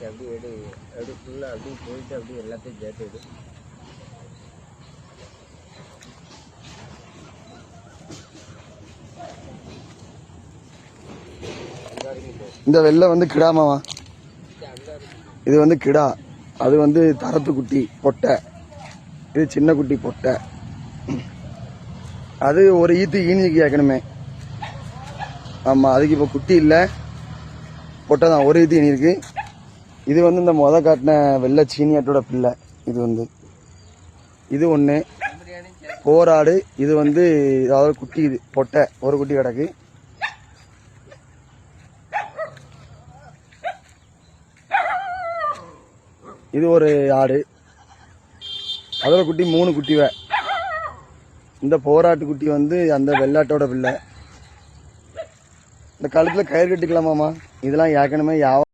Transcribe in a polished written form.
அப்படியே எடு அப்படி ஃபுல்லாக அப்படியே போயிட்டு அப்படியே எல்லாத்தையும் சேர்த்து எடு. இந்த வெள்ளை வந்து கிடாமாவா? இது வந்து கிடா, அது வந்து தரத்து குட்டி பொட்டை, இது சின்ன குட்டி பொட்டை. அது ஒரு ஈத்து ஈனிக்கு கேட்கணுமே. ஆமா, அதுக்கு இப்போ குட்டி இல்லை, பொட்டை தான், ஒரு ஈத்து ஈனி இருக்கு. இது வந்து இந்த மொத காட்டின வெள்ளை சீனியாட்டோட பிள்ளை. இது வந்து இது ஒன்று போராடு. இது வந்து அதாவது குட்டி, இது பொட்டை ஒரு குட்டி கிடக்கு. இது ஒரு ஆடு, அதோட குட்டி 3 குட்டிவை. இந்த போராட்டு குட்டி வந்து அந்த வெள்ளாட்டோட பிள்ளை. இந்த கழுத்துல கயிறு கட்டிக்கலாமாமா? இதெல்லாம் ஏற்கனவே